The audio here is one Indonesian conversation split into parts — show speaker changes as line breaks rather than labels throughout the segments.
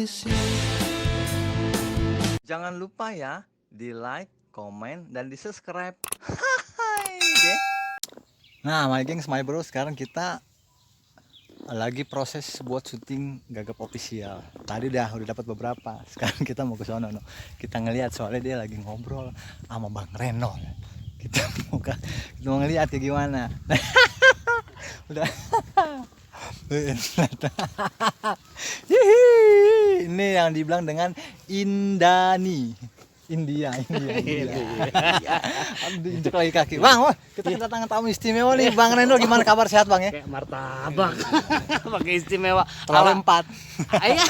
miss you.
Jangan lupa ya di like, komen, dan di subscribe. Hai, okay? Nah, my gengs, my bro, sekarang kita lagi proses buat syuting Gagap official. Tadi udah dapat beberapa. Sekarang kita mau ke sono, no. Kita ngelihat soalnya dia lagi ngobrol sama Bang Reno. Kita mau ngelihat kayak gimana. Udah. Ini yang dibilang dengan Indani. India. Injek lagi kaki. Bang, kita kedatangan tamu istimewa nih. Bang Reno, gimana kabar, sehat Bang ya?
Kayak martabak. Pakai istimewa.
Telur 4.
Iya.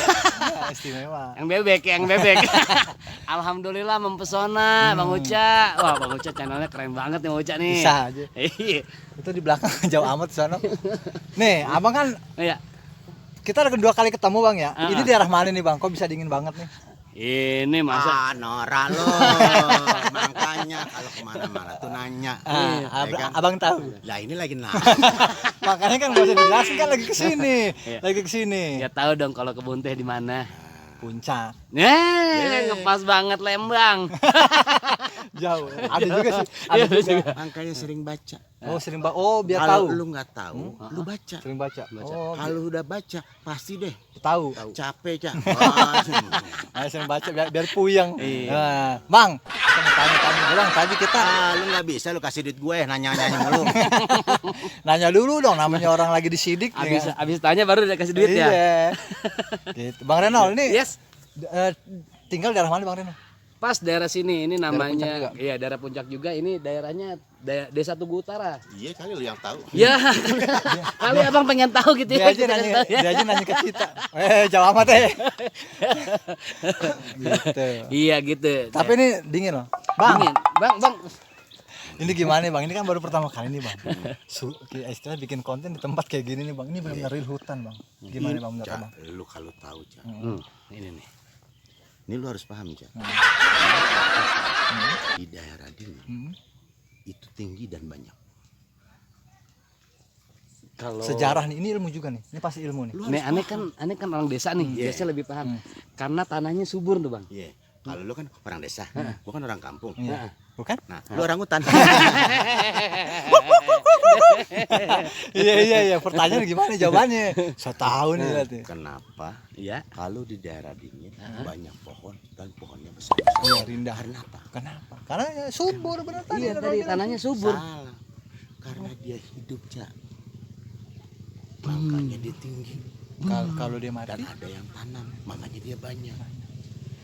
Istimewa.
Yang bebek. Alhamdulillah mempesona Bang Uca. Wah, Bang Uca channelnya keren banget nih Bang Uca nih.
Bisa aja.
Iya.
Itu di belakang jauh amat sana. Nih, Abang kan
Iya.
kita udah kedua kali ketemu Bang ya. Ini daerah mana nih Bang? Kok bisa dingin banget nih?
Ini masa
Norak lo. Makanya kalau kemana-mana tuh nanya.
Abang tahu.
Lah ini lagi nah.
Makanya kan gak usah dijelasin, kan lagi kesini. Lagi kesini.
ya tahu dong kalau kebun teh di mana.
Puncak.
Ngepas banget Lembang.
Jauh. Ada juga sih. Ada juga.
Makanya sering baca.
Oh, sering Oh, biar
Kalau
tahu.
lu nggak tahu, lu baca.
Sering baca. Oh,
Kalau udah baca, pasti deh.
tahu.
Capek, Cak.
Ayo sering baca biar puyeng.
Iya.
Nah, Bang, kita mau tanya-tanya Bang, tadi kita
Lu nggak bisa lu kasih duit gue nanya-nanya mulu.
nanya dulu dong, namanya orang lagi disidik.
Abis tanya baru udah kasih duit ya.
Iya. Gitu. Bang Reno, ini
Yes.
Tinggal daerah mana Bang Reno?
Pas daerah sini ini
Puncak
namanya
juga?
iya daerah Puncak juga, ini daerahnya Desa Tugu Utara.
Iya kali lu yang tahu.
Ya. Kali Abang pengen tahu gitu
Dia
ya.
aja nanya, dia aja nanya ke kita. Jauh amat gitu.
Iya gitu.
Tapi ini dingin loh. Bang,
Dingin. Bang.
ini gimana nih Bang? Ini kan baru pertama kali nih Bang. Istilah bikin konten di tempat kayak gini nih Bang. Ini benar-benar real hutan Bang. Gimana Bang menurut
Cak,
Bang?
lu kalau tahu, Cak.
Ini nih.
Ini lu harus paham, Cak. Di daerah ini itu tinggi dan banyak.
Kalau
Sejarah nih, ini ilmu juga nih. Ini pasti ilmu nih.
Nih aneh kan orang desa nih, biasanya lebih paham. Karena tanahnya subur tuh, Bang.
Iya. Kalau lu kan orang desa, gua kan orang kampung.
Iya. Bukan?
Nah, lu orang hutan.
Iya. Pertanyaan gimana jawabannya? Saya tahu nih berarti.
Kenapa?
Iya.
Kalau di daerah dingin banyak pohon dan pohonnya besar.
Iya, rindah.
Karena apa?
Kenapa? Karena ya subur benar tadi.
Iya tadi tanahnya subur.
Salah. Karena dia hidup, Cak. Makanya dia tinggi.
Kalau dia
Dan
mati.
ada yang tanam, makanya dia banyak.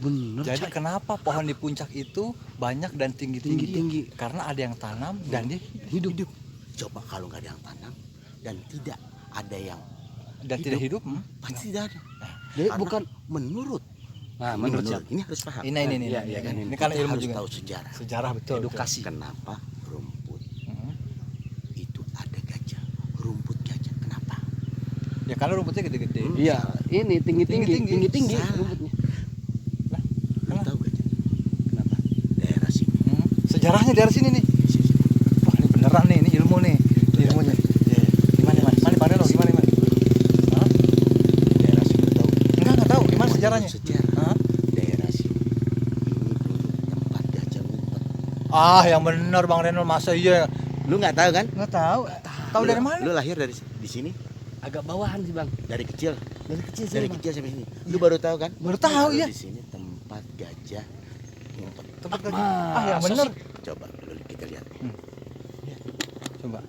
Bener.
Jadi kenapa pohon di puncak itu banyak dan tinggi-tinggi? Karena ada yang tanam dan dia
Hidup. Coba kalau nggak ada yang tanam dan tidak ada yang
tidak hidup.
pasti tidak ada.
Jadi
Karena
bukan
menurut
menurut
ini harus paham.
Ini
Iya, kan
ini kan
Kita
ilmu
harus
juga.
tahu sejarah.
Sejarah betul.
edukasi.
Kenapa rumput itu ada gajah? Rumput gajah kenapa?
Ya karena rumputnya gede-gede.
Iya, ini tinggi-tinggi
Salah.
rumputnya.
Lu tahu gajah?
Kenapa?
Daerah sini.
Sejarahnya dari sini nih. Wah, ini beneran nih, ini ilmu nih. Ini ilmunya. Gimana Mas? Mana Bang Reno? Gimana? Hah?
Daerah sini tahu?
Enggak tahu. Gimana sejarahnya?
Sejarah.
Hah?
Daerah sini ini dulu tempat gajah ngumpet.
Ah, yang bener Bang Reno, masa iya?
Lu nggak tahu kan?
Enggak tahu. Tahu dari mana?
Lu lahir di sini
Agak bawahan sih, Bang.
dari kecil.
Dari kecil sih.
Dari
Bang.
kecil sampai sini. Lu baru tahu kan?
Baru tahu,
Kalau
iya.
Di sini tempat gajah ngumpet.
Tempat lagi. Yang bener.
Coba lu kita lihat.
Coba.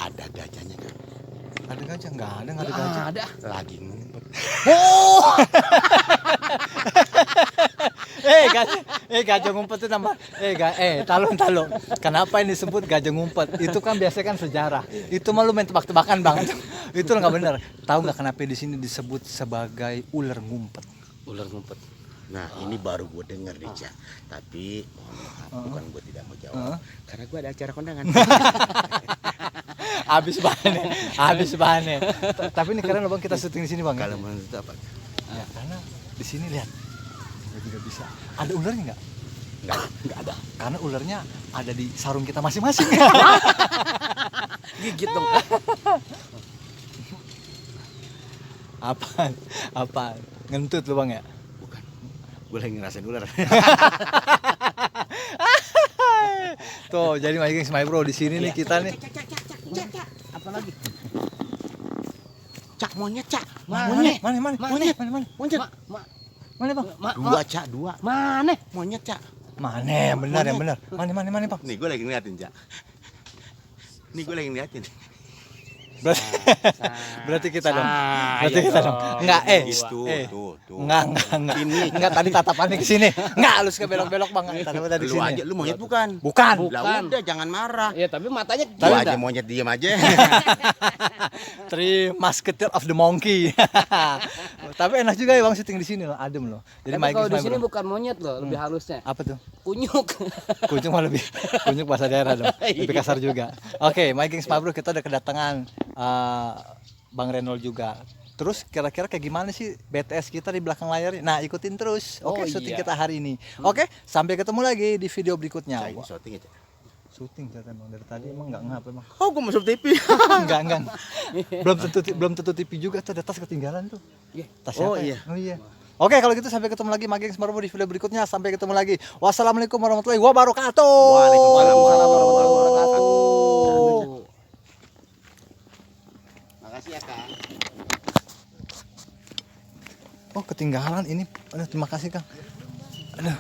Ada gajahnya kan?
Ada gajah? Enggak ada gajah.
Ada.
Lagi ngumpet.
Gajah ngumpet itu nama. Talon. Kenapa ini disebut gajah ngumpet? Itu kan biasanya kan sejarah. Itu mah lu main tebak-tebakan Bang. Itu nggak benar. Tahu nggak kenapa di sini disebut sebagai ular ngumpet?
Ular ngumpet.
Nah ini baru gue denger nih Cak. Tapi mohon maaf bukan gue tidak mau jawab. Karena gue ada acara kondangan.
Habis bahannya. Tapi ini keren loh Bang, kita syuting di sini Bang.
Kalau menurut apa?
Ya, karena di sini lihat. Gue juga bisa. Ada ularnya nggak?
Nggak ada.
Karena ularnya ada di sarung kita masing-masing.
Gigit dong.
Apa? Ngentut lu Bang ya?
Bukan. Gue lagi ngerasain ular.
Tuh, jadi My Gengs, My Bro di sini nih kita nih.
Cak. Apa lagi?
Cak monyet, Cak.
Mana?
Monyet.
Mana?
Monyet.
Mana? Mana Bang?
Dua, Cak, dua.
Mana?
Monyet, Cak.
Mana yang benar yang benar? Mana Bang?
Nih gue lagi ngeliatin, Cak. Nih gue lagi ngeliatin.
Berarti kita dong.
Saya
Berarti kita dong. Enggak,
Itu, tuh.
Enggak. Enggak tadi tatapannya ke sini. Enggak, lu suka belok-belok Bang. Tadi
Lu
sini.
aja, lu monyet bukan?
Bukan.
Lah udah, jangan marah.
Ya tapi matanya
Lu
gila.
aja monyet, diem aja.
Three Musketeer of the Monkey. Tapi enak juga ya Bang syuting di sini loh, adem loh. Jadi
Tapi
My
kalau
Gengs,
di
My
sini
Bro.
bukan monyet loh, lebih halusnya.
Apa tuh?
Kunyuk.
Kunyuk mah lebih kunyuk bahasa daerah dong. Lebih kasar juga. Oke, My Gengs, My Bro, kita udah kedatangan Bang Renol juga. Terus kira-kira kayak gimana sih BTS kita di belakang layar? Nah, ikutin terus. Oke,
Oh,
syuting
iya.
kita hari ini. Oke, sampai ketemu lagi di video berikutnya.
Cak, ini syuting ya, Cak.
Syuting ternyata Bang dari tadi emang enggak ngapa Bang.
Oh, gue masuk TV.
Enggak. Belum tentu TV juga tuh, ada tas ketinggalan tuh.
Iya.
Tas
Oh,
siapa ya?
iya.
Oh iya. Oke, kalau gitu sampai ketemu lagi My Gengs, My Bro di video berikutnya. Sampai ketemu lagi. Wassalamualaikum warahmatullahi wabarakatuh.
Waalaikumsalam warahmatullahi wabarakatuh. Makasih ya, Kak.
Oh, ketinggalan ini. Aduh, terima kasih Kang. Aduh.